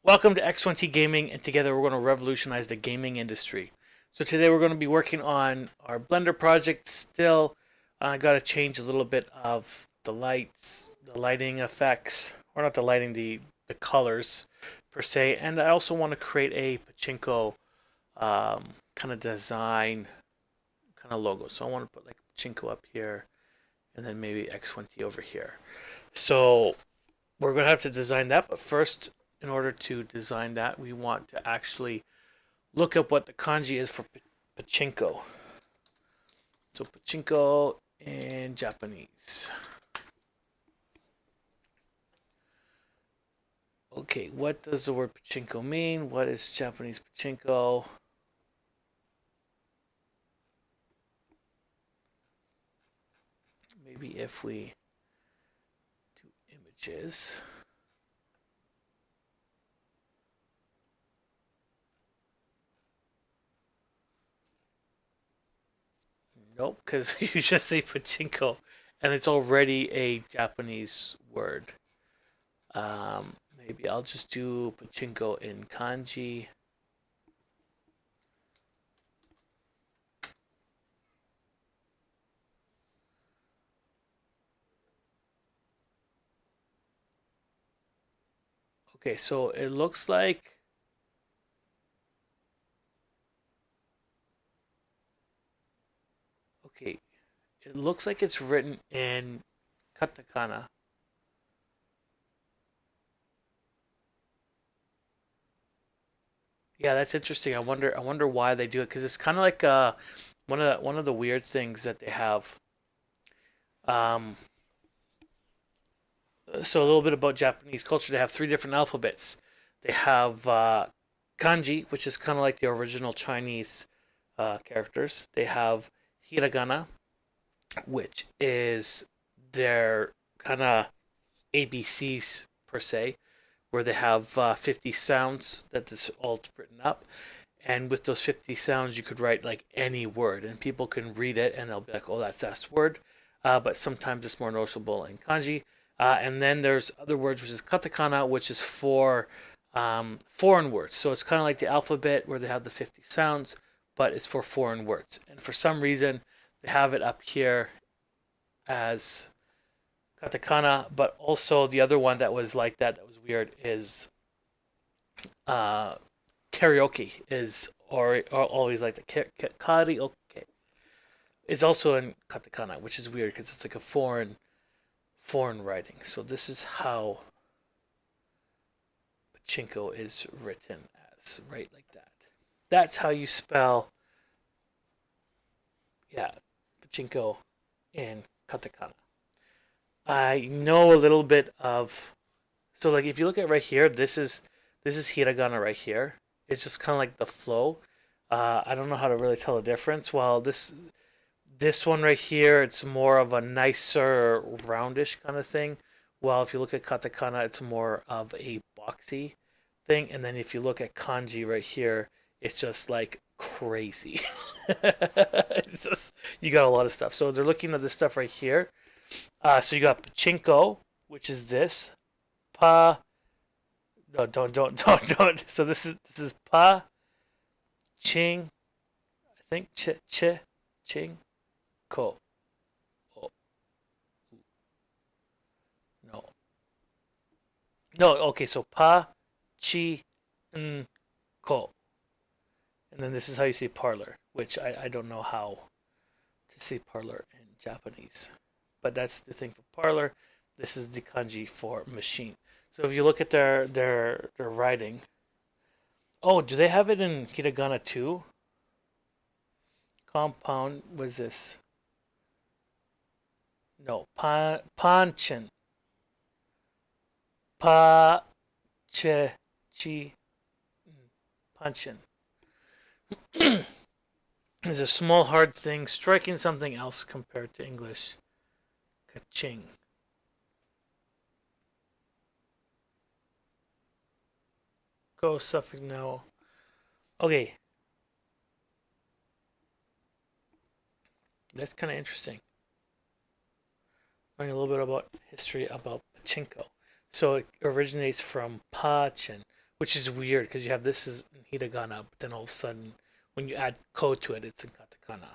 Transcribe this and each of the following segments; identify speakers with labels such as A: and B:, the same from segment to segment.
A: Welcome to X1T Gaming, and together we're going to revolutionize the gaming industry. So today we're going to be working on our Blender project still. I got to change a little bit of the lights, the lighting effects, or not the lighting, the colors per se. And I also want to create a Pachinko kind of design, kind of logo. So I want to put like Pachinko up here, and then maybe X1T over here. So we're going to have to design that, but first, in order to design that, we want to actually look up what the kanji is for pachinko. So pachinko in Japanese. Okay, what does the word pachinko mean? What is Japanese pachinko? Maybe if we do images. Nope, because you just say pachinko, and it's already a Japanese word. Maybe I'll just do pachinko in kanji. Okay, so it looks like okay, it looks like it's written in katakana. Yeah, that's interesting. I wonder why they do it because it's kind of like one of the weird things that they have. Um, so a little bit about Japanese culture. They have three different alphabets. They have kanji, which is kind of like the original Chinese characters. They have hiragana, which is their kind of ABCs per se, where they have 50 sounds that is all written up. And with those 50 sounds, you could write like any word, and people can read it and they'll be like, oh, that's that word. But sometimes it's more noticeable in kanji. And then there's other words, which is katakana, which is for foreign words. So it's kind of like the alphabet where they have the 50 sounds, but it's for foreign words. And for some reason, they have it up here as katakana, but also the other one that was like that was weird is uh, karaoke is or always like the karaoke is also in katakana, which is weird because it's like a foreign writing. So this is how pachinko is written as, right, like that. That's how you spell, yeah, pachinko in katakana. I know a little bit of, so like if you look at right here, this is hiragana right here. It's just kind of like the flow. I don't know how to really tell the difference. While this one right here, it's more of a nicer roundish kind of thing. While if you look at katakana, it's more of a boxy thing. And then if you look at kanji right here, it's just like crazy. It's just, you got a lot of stuff. So they're looking at this stuff right here. So you got pachinko, which is this. Pa. No, don't. So this is pa ching. I think ching ko. Oh, no, no. Okay, so pa chi n ko, and then this is how you say parlor, which I don't know how to say parlor in Japanese, but that's the thing for parlor. This is the kanji for machine. So if you look at their writing, oh, do they have it in hiragana too? Compound was this? No, panchin, pa che chi panchin. Is a small hard thing striking something else compared to English. Kaching. Go suffix now. Okay, that's kind of interesting. Learning a little bit about history about pachinko. So it originates from Pachin. which is weird because you have this is in hiragana, but then all of a sudden when you add ko to it, it's in katakana.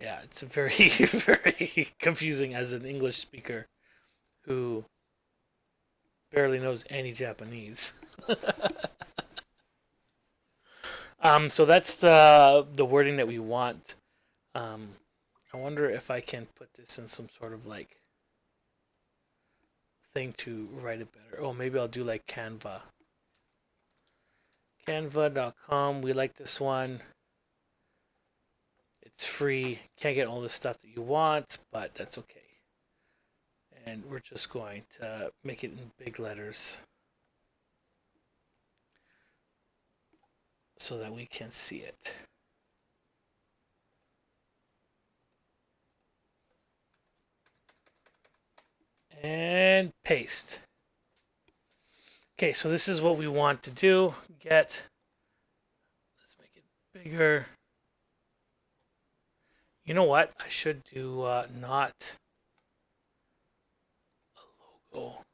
A: Yeah, it's very very confusing as an English speaker who barely knows any Japanese. So that's the wording that we want. Um, I wonder if I can put this in some sort of like thing to write it better. Oh, maybe I'll do like Canva. Canva.com. We like this one. It's free. Can't get all the stuff that you want, but that's okay. And we're just going to make it in big letters so that we can see it. And paste. Okay, so this is what we want to do. Get, let's make it bigger. You know what? I should do not a logo.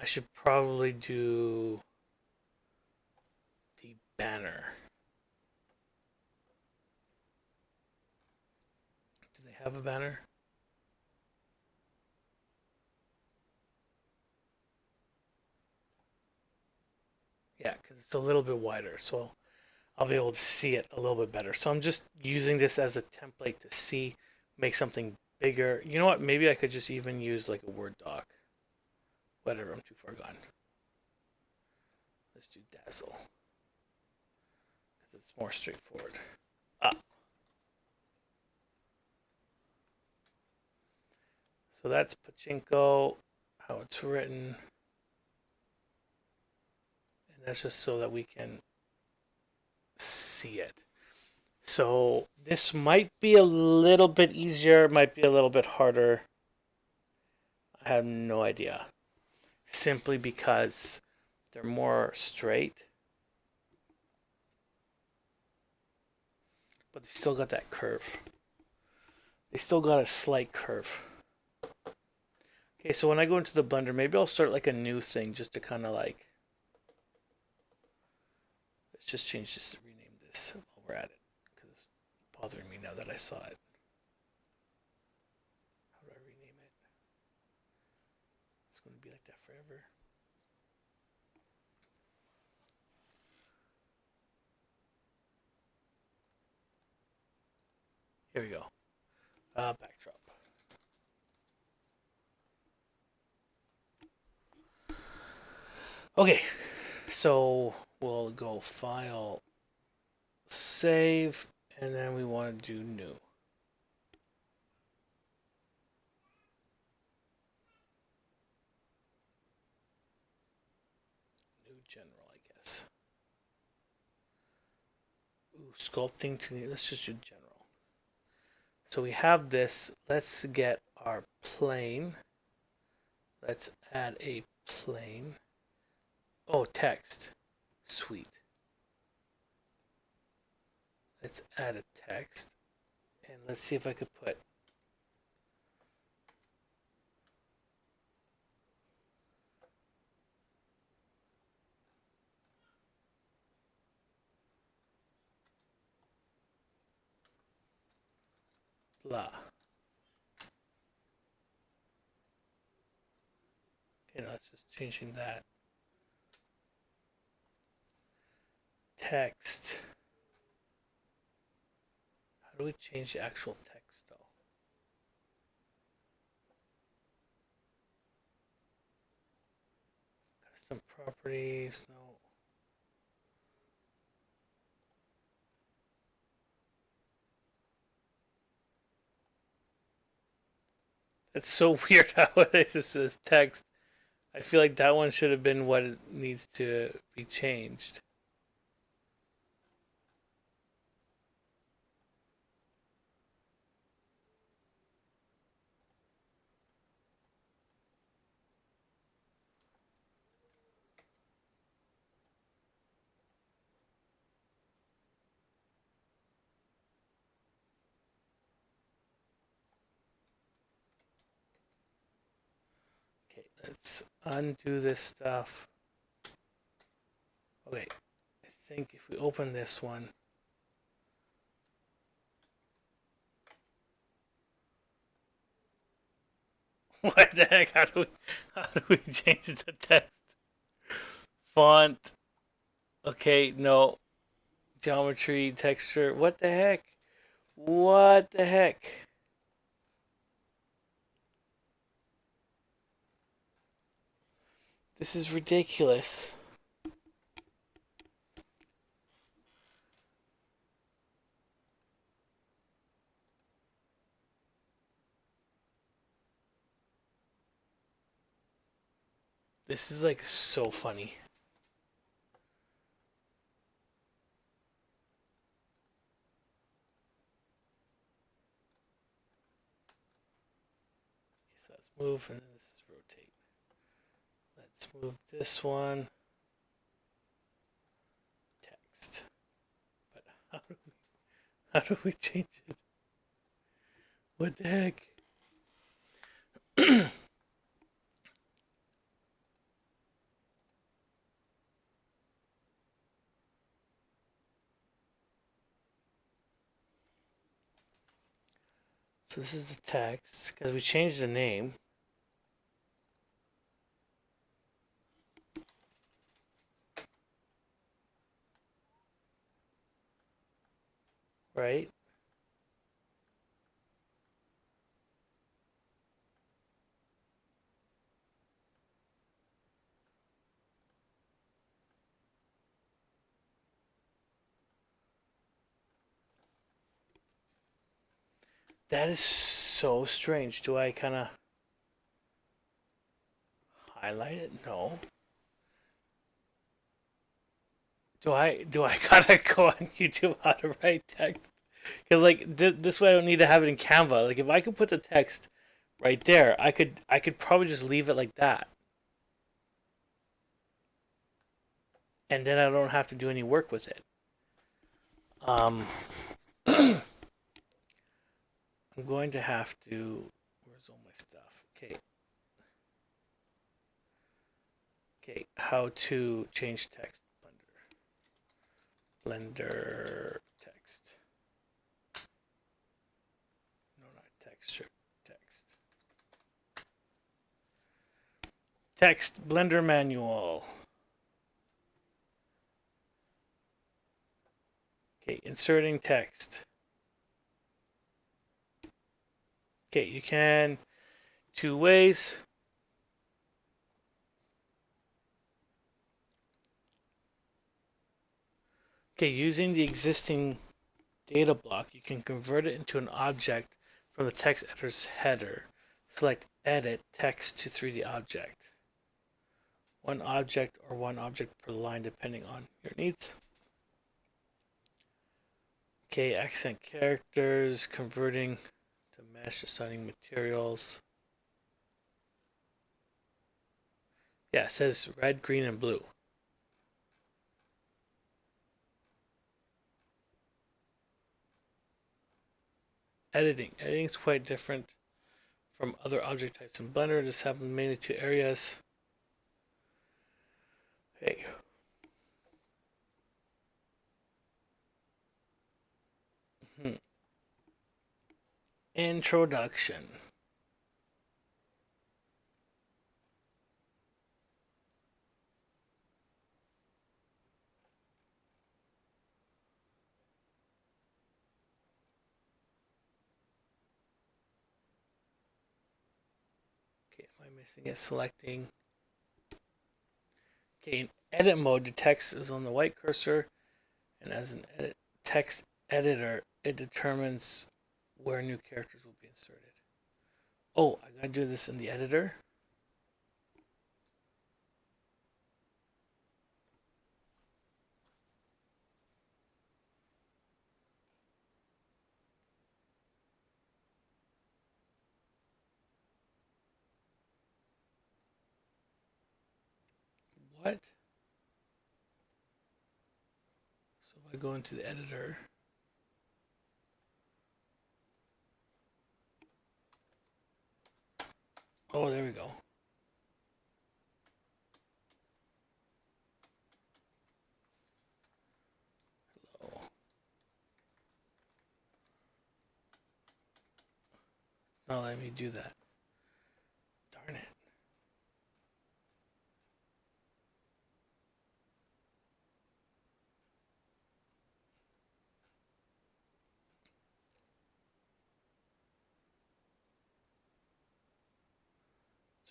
A: I should probably do the banner. Do they have a banner? Yeah, because it's a little bit wider, so I'll be able to see it a little bit better. So I'm just using this as a template to see, make something bigger. You know what? Maybe I could just even use like a Word doc. Whatever, I'm too far gone. Let's do Dazzle. Because it's more straightforward. Ah. So that's Pachinko, how it's written. And that's just so that we can see it. So this might be a little bit easier, might be a little bit harder. I have no idea. Simply because they're more straight. But they still got that curve. They still got a slight curve. Okay, so when I go into the Blender, maybe I'll start like a new thing just to kind of like... Let's just change this, rename this while we're at it. Because it's bothering me now that I saw it. How do I rename it? It's going to be like that forever. Here we go. Backdrop. Okay, so we'll go File, Save, and then we want to do New. New General, I guess. Ooh, sculpting to... Let's just do General. So we have this. Let's get our plane. Let's add a plane. Oh, text. Sweet. Let's add a text. And let's see if I could put blah. Okay, now it's just changing that. Text. How do we change the actual text though? Custom properties, no. It's so weird how it says text. I feel like that one should have been what it needs to be changed. Okay, Let's undo this stuff. Okay, I think if we open this one, what the heck? How do we change the text? Font. Okay, no. Geometry, texture. What the heck? What the heck? This is ridiculous. This is like so funny. So let's move and then this is rotate. Let's move this one. Text. But how do we change it? What the heck? So this is the text because we changed the name. Right? That is so strange. Do I kind of highlight it? No. Do I gotta go on YouTube how to write text? Because like this way I don't need to have it in Canva. Like if I could put the text right there, I could probably just leave it like that, and then I don't have to do any work with it. Um, I'm going to have to. Where's all my stuff? Okay. Okay. How to change text? Blender text. No, not texture. Text. Text Blender manual. Okay, inserting text. Okay, you can two ways. Okay, using the existing data block, you can convert it into an object from the text editor's header. Select Edit Text to 3D Object. One object or one object per line depending on your needs. Okay, accent characters, converting to mesh, assigning materials. Yeah, it says red, green, and blue. Editing. Editing is quite different from other object types in Blender. This happens mainly to areas. Hey. Introduction. Okay, am I missing it? Selecting. Okay, in edit mode, the text is on the white cursor, and as an text editor, it determines where new characters will be inserted. Oh, I gotta do this in the editor. What? So if I go into the editor, oh, there we go. let me do that. Darn it.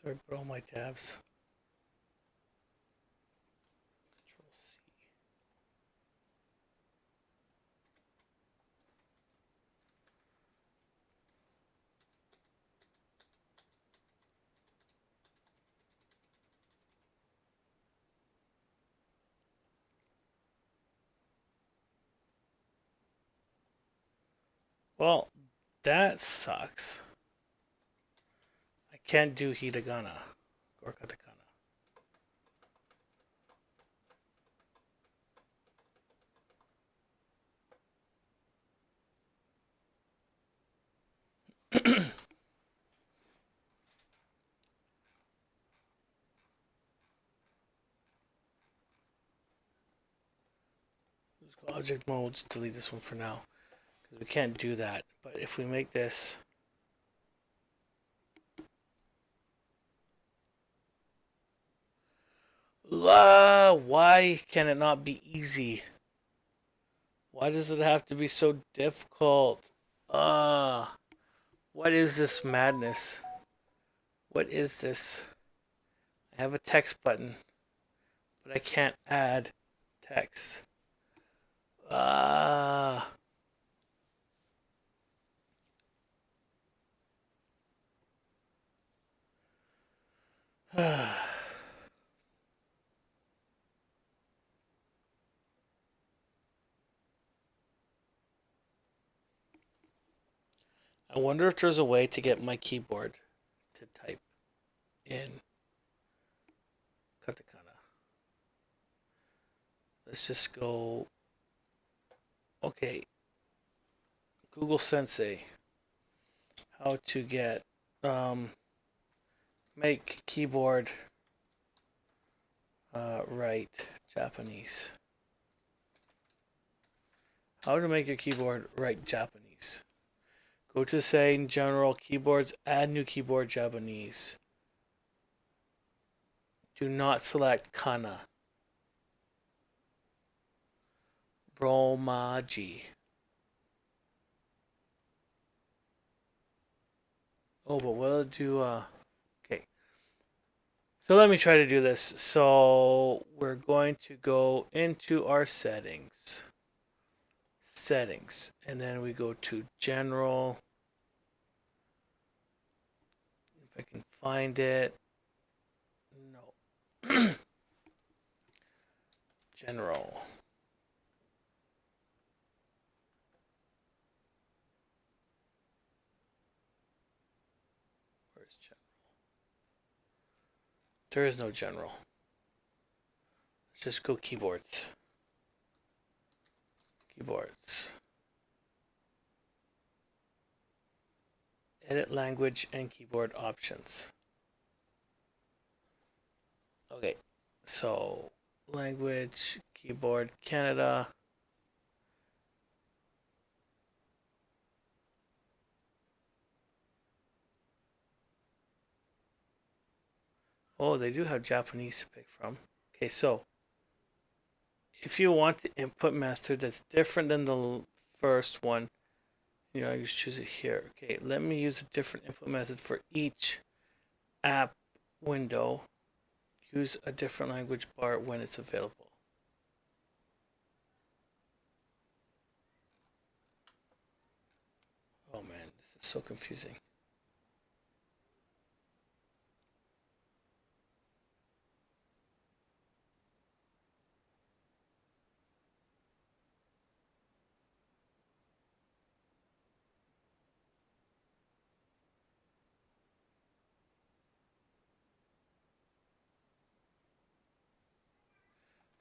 A: Sorry, put all my tabs. Control C. Well, that sucks. I can't do hiragana or katakana. Let's go object modes, delete this one for now. Because we can't do that. But if we make this why can it not be easy? Why does it have to be so difficult? What is this madness? What is this? I have a text button, but I can't add text. Ah. I wonder if there's a way to get my keyboard to type in katakana. Let's just go. Okay. Google Sensei. How to get make keyboard write Japanese. How to make your keyboard write Japanese. Go to setting general keyboards, add new keyboard Japanese. Do not select kana. Romaji. Oh, but we'll do okay. So let me try to do this. So we're going to go into our settings. And then we go to general. If I can find it. No. General. Where's general? There is no general. Let's just go keyboards. Keyboards. Edit language and keyboard options. Okay, so language, keyboard, Canada. Oh, they do have Japanese to pick from. Okay, so if you want the input method that's different than the first one, you know, you choose it here. Okay, let me use a different input method for each app window. Use a different language bar when it's available. Oh man, this is so confusing.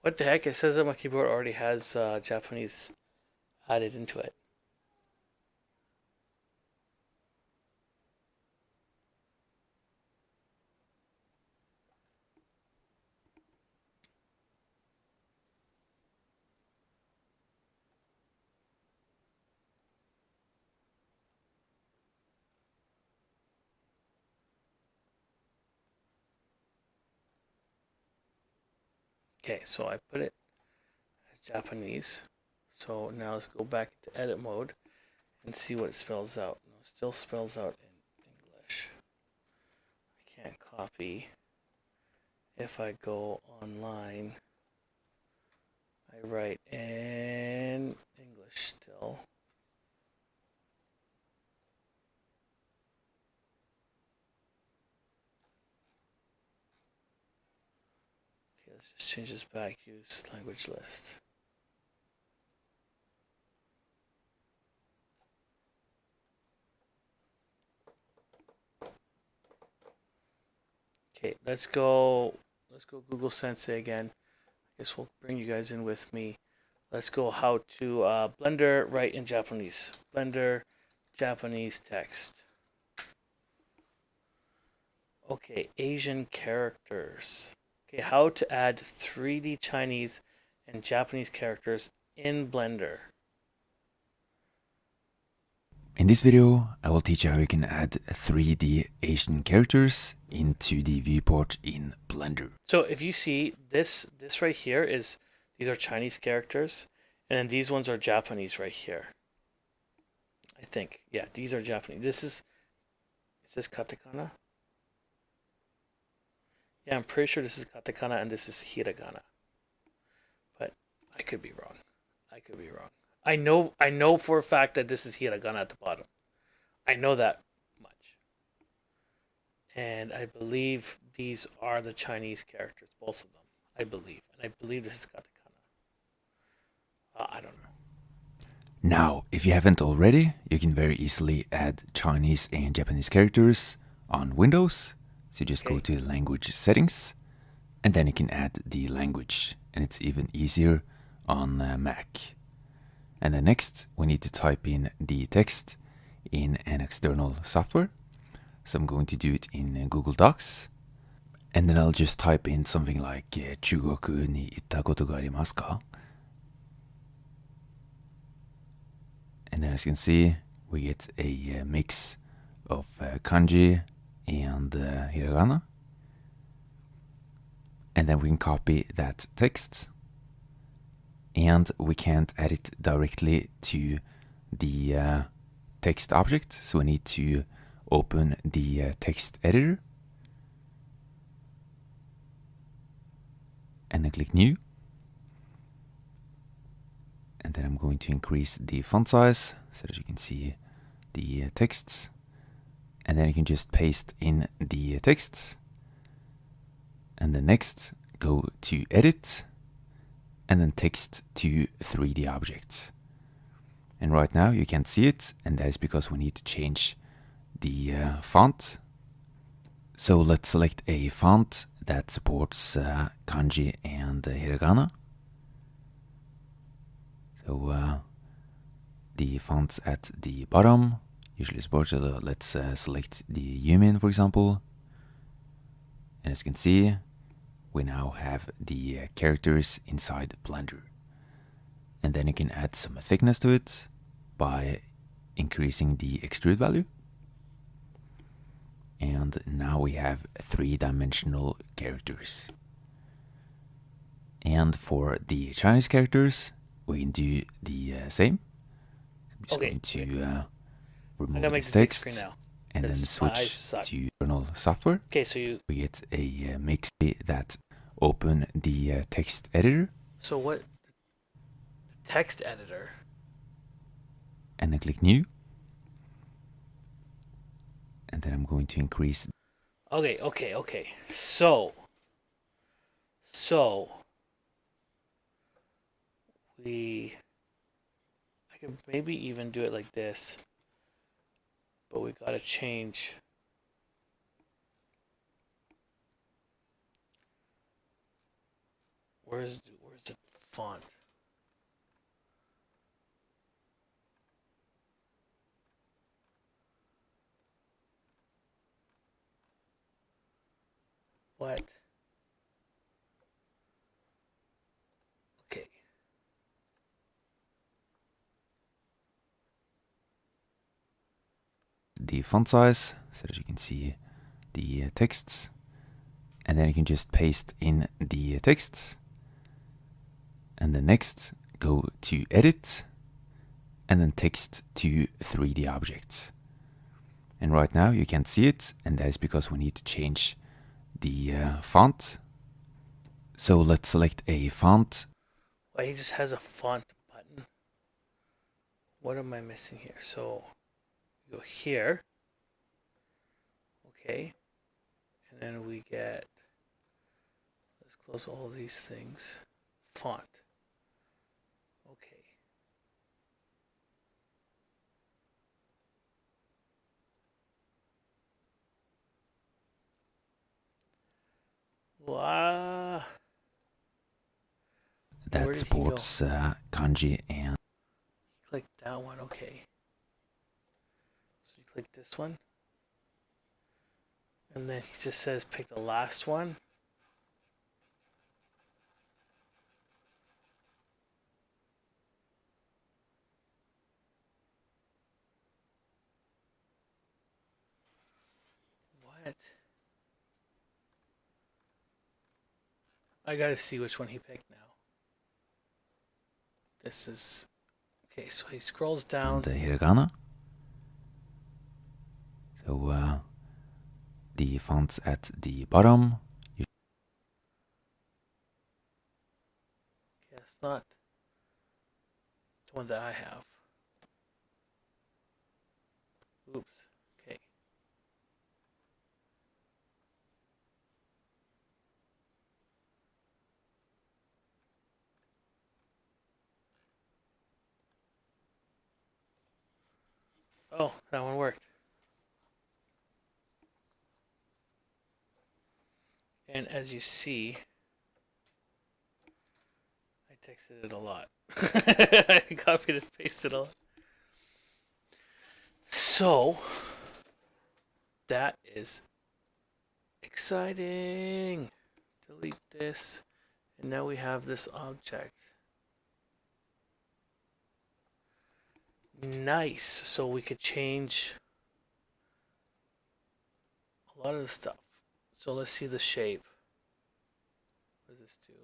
A: What the heck? It says that my keyboard already has Japanese added into it. Okay, so I put it as Japanese. So now let's go back into edit mode and see what it spells out. No, it still spells out in English. I can't copy. If I go online, I write in English still. Okay, let's just change this back. Use language list. Okay, let's go Google Sensei again. I guess we'll bring you guys in with me. Let's go how to Blender write in Japanese. Blender Japanese text. Okay, Asian characters. Okay, how to add 3D Chinese and Japanese characters in Blender.
B: In this video, I will teach you how you can add 3D Asian characters into the viewport in Blender.
A: So if you see this right here these are Chinese characters, and then these ones are Japanese right here. I think, yeah, these are Japanese. Is this katakana? Yeah, I'm pretty sure this is katakana and this is hiragana. But I could be wrong. I know for a fact that this is hiragana at the bottom. I know that much. And I believe these are the Chinese characters, both of them. I believe. And I believe this is katakana. I don't know.
B: Now, if you haven't already, you can very easily add Chinese and Japanese characters on Windows. So you just go to language settings, and then you can add the language. And it's even easier on Mac. And then next, we need to type in the text in an external software. So I'm going to do it in Google Docs. And then I'll just type in something like 中国に行ったことがありますか? And then as you can see, we get a mix of kanji and hiragana. And then we can copy that text. And we can't add it directly to the text object. So we need to open the text editor. And then click New. And then I'm going to increase the font size so that you can see the texts. And then you can just paste in the texts. And then next, go to Edit. And then text to 3D objects. And right now you can't see it, and that is because we need to change the font. So let's select a font that supports kanji and hiragana. So the fonts at the bottom usually support. So let's select the Yumin, for example. And as you can see, we now have the characters inside Blender. And then you can add some thickness to it by increasing the extrude value. And now we have 3-dimensional characters. And for the Chinese characters, we can do the same. I'm just going to remove this text and then switch to external software.
A: Okay, so
B: we get a mix that open the text editor.
A: So what? The text editor.
B: And then click New. And then I'm going to increase.
A: Okay. So I could maybe even do it like this, but we gotta change. Where's the font? What? Okay.
B: The font size so that you can see the texts. And then you can just paste in the texts. And then next, go to Edit, and then Text to 3D Objects. And right now you can't see it, and that is because we need to change the font. So let's select a font.
A: Well, he just has a font button. What am I missing here? So go here. Okay. And then we get, let's close all these things. Font. Okay. Wow. Where
B: That
A: did he
B: supports kanji and
A: Click that one, okay. So you click this one. And then he just says pick the last one. What? I gotta see which one he picked now. This is okay, so he scrolls down.
B: the hiragana. So the fonts at the bottom.
A: Okay, that's not the one that I have. Oops. Okay. Oh, that one worked. And as you see, I texted it a lot. I copied and pasted a lot. So, that is exciting. Delete this. And now we have this object. Nice. So we could change a lot of the stuff. So let's see the shape. What does this do?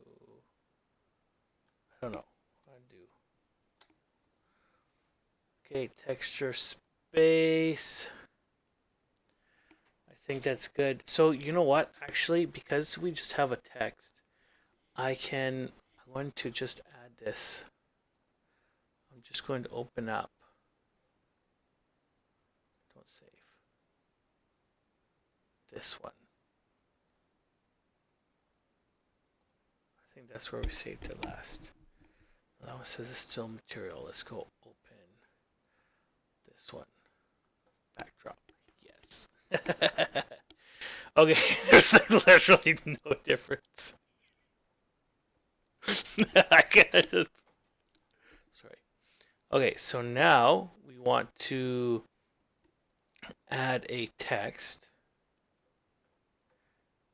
A: I don't know. Undo. Okay, texture space. I think that's good. So you know what? Actually, because we just have a text, I'm going to just add this. I'm just going to open up. Don't save. This one. I think that's where we saved it last. That one says it's still material. Let's go open this one. Backdrop. Yes. Okay, there's like literally no difference. I can't. Sorry. Okay, so now we want to add a text.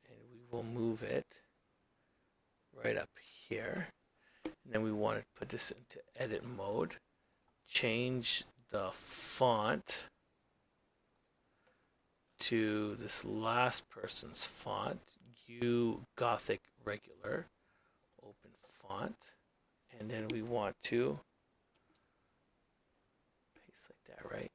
A: And we will move it right up here. And then we want to put this into edit mode. Change the font to this last person's font. U Gothic regular. Open font. And then we want to paste like that, right?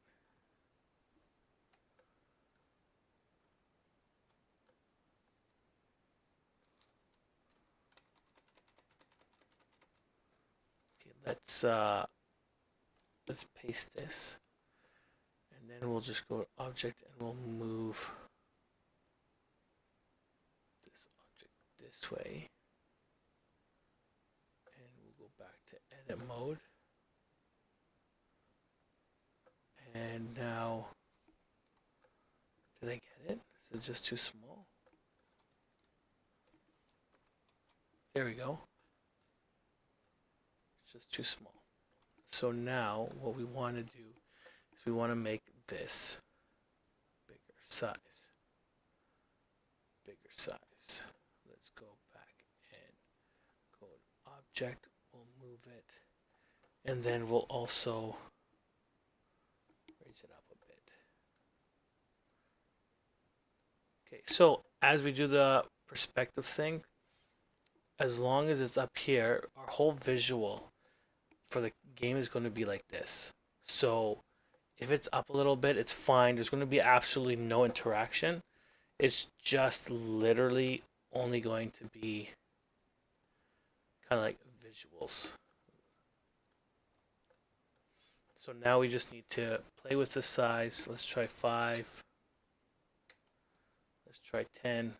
A: Let's paste this, and then we'll just go to object and we'll move this object this way, and we'll go back to edit mode, and now did I get it? Is it just too small? There we go. Just too small. So now what we want to do is we want to make this bigger size. Bigger size. Let's go back and go to object. We'll move it. And then we'll also raise it up a bit. Okay, so as we do the perspective thing, as long as it's up here, our whole visual for the game is going to be like this. So if it's up a little bit, it's fine. There's going to be absolutely no interaction. It's just literally only going to be kind of like visuals. So now we just need to play with the size. Let's try 5. Let's try 10.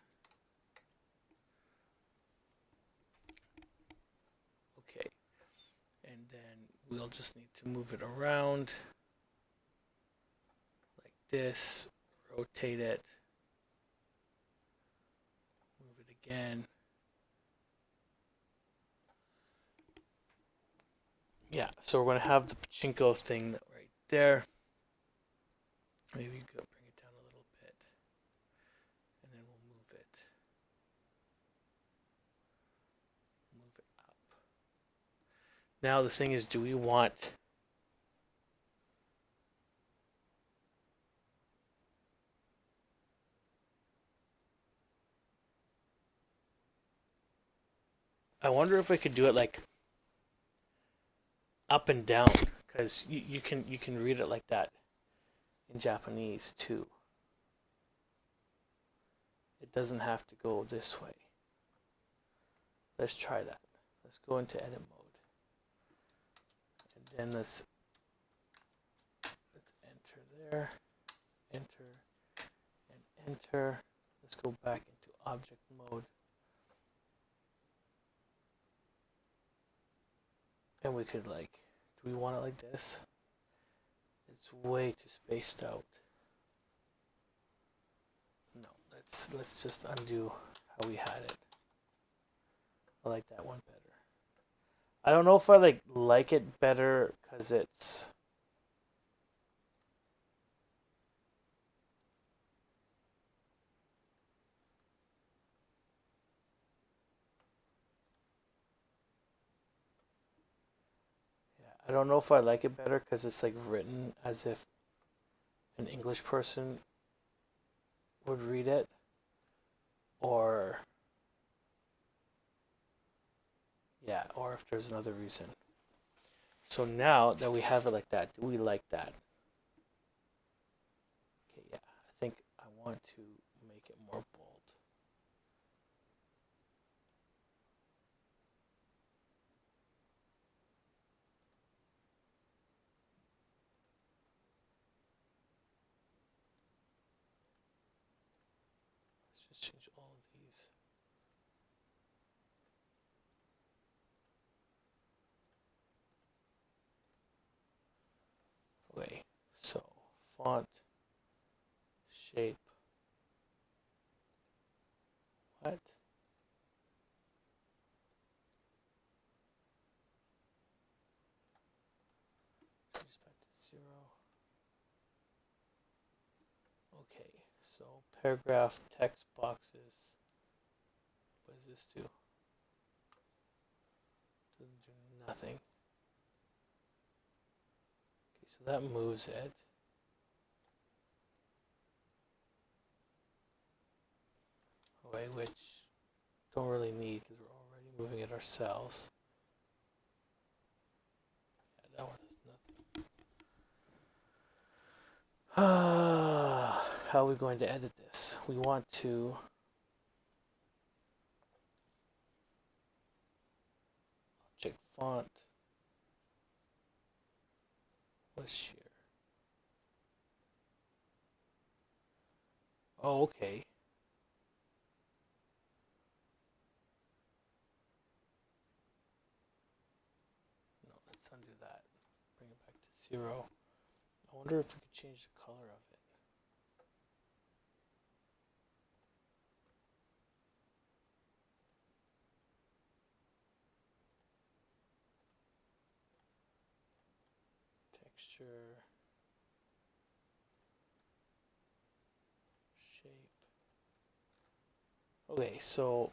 A: Okay. And then we'll just need to move it around like this. Rotate it. Move it again. Yeah, so we're going to have the Pachinko thing right there. Maybe you could bring it down a little bit. And then we'll move it. Move it up. Now the thing is, do we want... I wonder if I could do it like up and down, because you can read it like that in Japanese too. It doesn't have to go this way. Let's try that. Let's go into edit mode, and then let's enter there, enter, and enter. Let's go back into object mode, and we could like, do we want it like this? It's way too spaced out. No, let's just undo how we had it. I like that one better. I don't know if I like it better because it's... Yeah, I don't know if I like it better because it's like written as if an English person would read it, or yeah, or if there's another reason. So now that we have it like that, do we like that? Okay, yeah, I think I want to make it more bold. Let's just change all of these. Okay, so font, shape, what? Change back to 0. Okay, so paragraph, text boxes. What does this do? Doesn't do nothing. Okay, so that moves it. Okay, which don't really need because we're already moving it ourselves. Yeah, that one does nothing. How are we going to edit this? We want to object font. What's sheer? Oh, okay. No, let's undo that. Bring it back to 0. I wonder if we could change the color of it. Texture, shape. Okay, so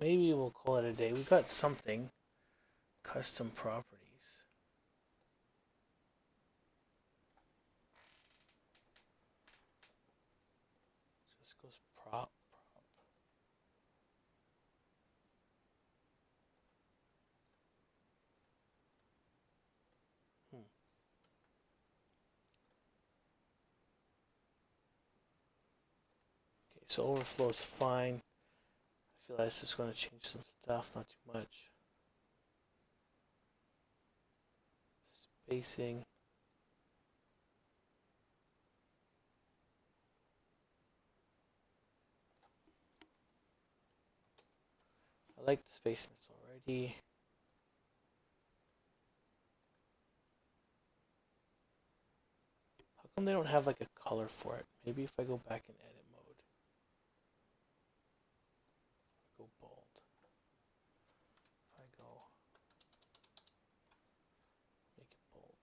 A: maybe we'll call it a day. We got something. Custom properties. So this goes prop. so overflow is fine. I feel like it's just going to change some stuff, not too much. Spacing. I like the spaciness already. How come they don't have like a color for it? Maybe if I go back in edit mode. Go bold. If I go make it bold.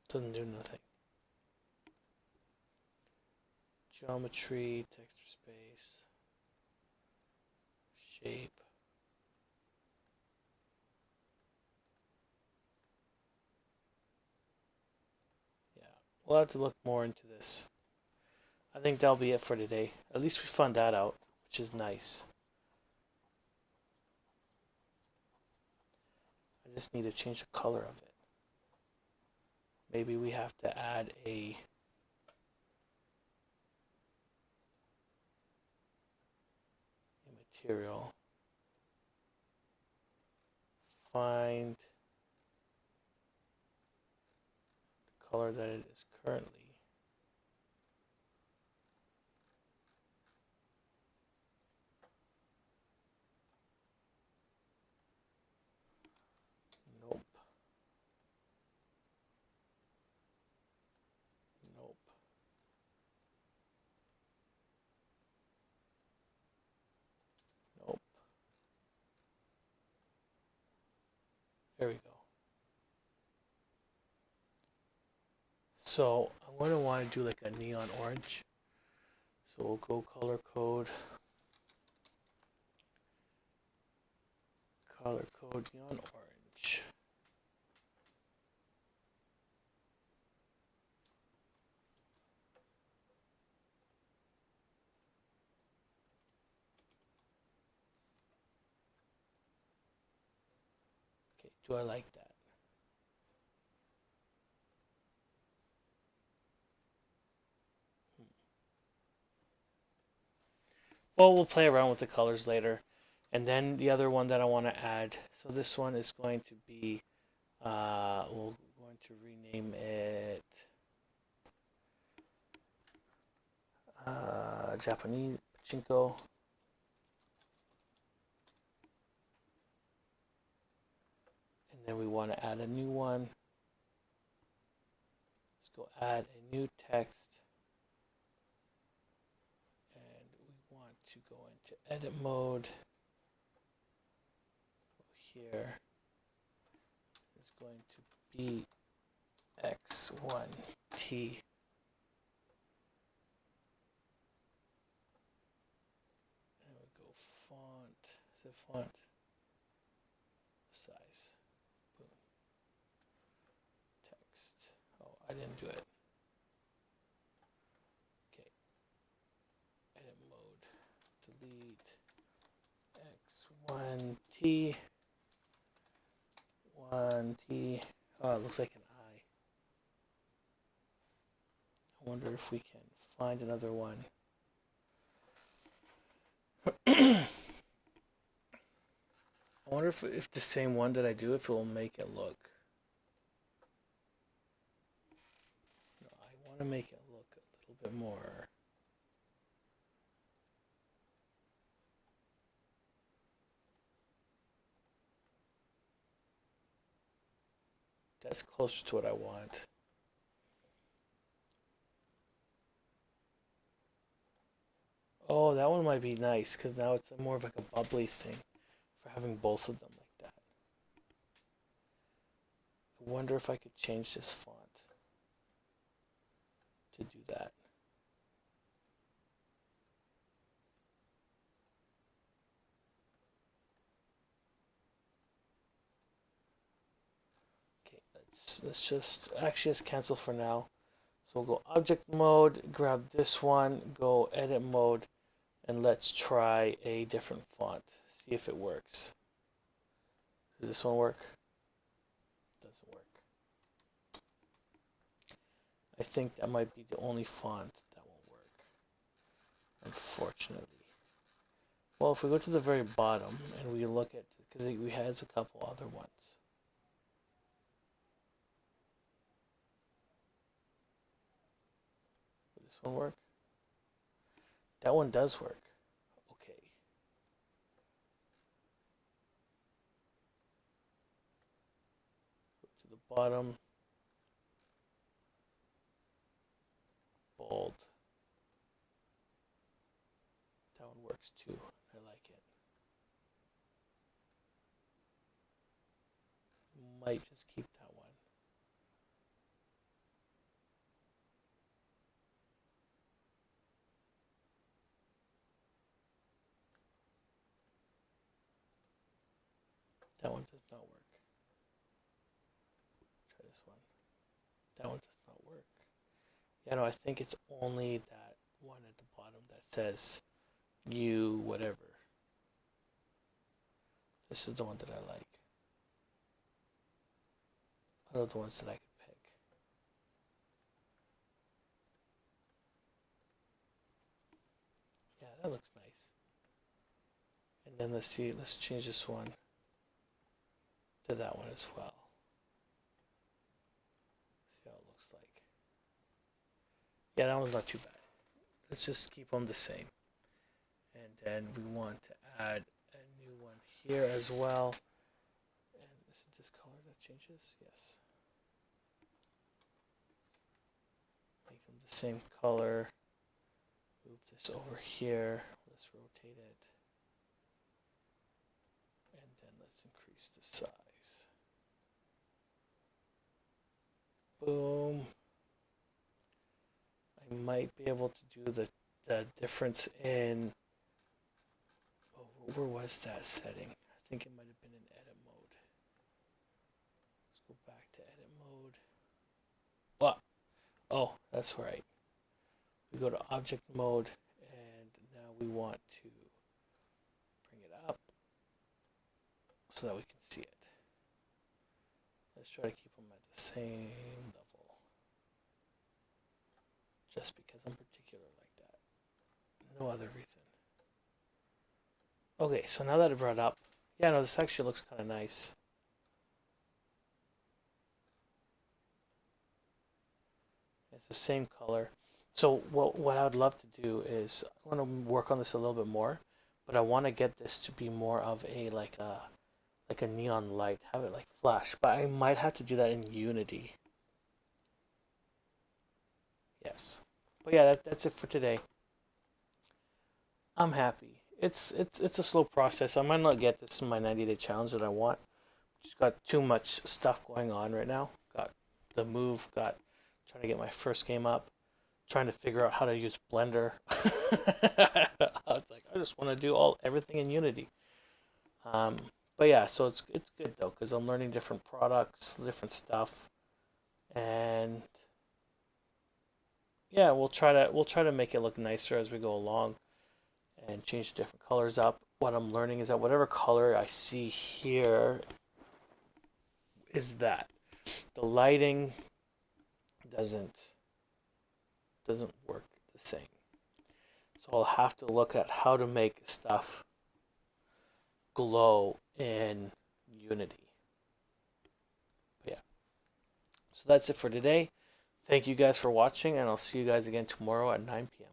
A: Doesn't do nothing. Geometry, texture space, shape. Yeah, we'll have to look more into this. I think that'll be it for today. At least we found that out, which is nice. I just need to change the color of it. Maybe we have to add a material. Find the color that it is currently. Nope. Nope. Nope. There we go. So I'm going to want to do like a neon orange. So we'll go color code. Color code neon orange. Okay, do I like that? Well, we'll play around with the colors later. And then the other one that I want to add. So this one is going to be, we're going to rename it Japanese Pachinko. And then we want to add a new one. Let's go add a new text. And we want to go into edit mode. Here is going to be X1T. And we go font, is it font? Size. Boom. Text. Oh, I didn't do it. Okay. Edit mode. Delete X1T. 1T. Oh, it looks like an eye. I wonder if we can find another one. I wonder if the same one that I do, if it will make it look. No, I want to make it look a little bit more. That's closer to what I want. Oh, that one might be nice because now it's more of like a bubbly thing for having both of them like that. I wonder if I could change this font to do that. Okay, let's just actually just cancel for now. So we'll go object mode, grab this one, go edit mode, And let's try a different font. See if it works. Does this one work? Doesn't work. I think that might be the only font that won't work, unfortunately. Well, if we go to the very bottom and we look at, because we has a couple other ones. Would this one work? That one does work. Okay. Go to the bottom. Bold. That one works too. I like it. Might just keep that one. That one does not work. Try this one. That one does not work. Yeah, no, I think it's only that one at the bottom that says you whatever. This is the one that I like. Out of the ones that I could pick. Yeah, that looks nice. And then let's see, let's change this one to that one as well. See how it looks like. Yeah, that one's not too bad. Let's just keep them the same. And then we want to add a new one here as well. And is it this color that changes? Yes. Make them the same color. Move this over here. Let's rotate it. And then let's increase the size. Boom. I might be able to do the difference in, oh, where was that setting? I think it might have been in edit mode. Let's go back to edit mode. What? Oh, that's right. We go to object mode and now we want to bring it up so that we can see it. Let's try to keep them at the same level. Just because I'm particular like that. No other reason. Okay, so now that I brought it up, yeah, no, this actually looks kind of nice. It's the same color. So what I would love to do is I want to work on this a little bit more, but I want to get this to be more of a like a neon light, have it like flash. But I might have to do that in Unity. Yes. But yeah, that's it for today. I'm happy. It's a slow process. I might not get this in my 90-day challenge that I want. Just got too much stuff going on right now. Got the move, got trying to get my first game up, trying to figure out how to use Blender. It's like I just want to do everything in Unity. But yeah, so it's good though because I'm learning different products, different stuff, and yeah, we'll try to make it look nicer as we go along and change different colors up. What I'm learning is that whatever color I see here is that the lighting doesn't work the same. So I'll have to look at how to make stuff glow in Unity. But yeah. So that's it for today. Thank you guys for watching, and I'll see you guys again tomorrow at 9 p.m.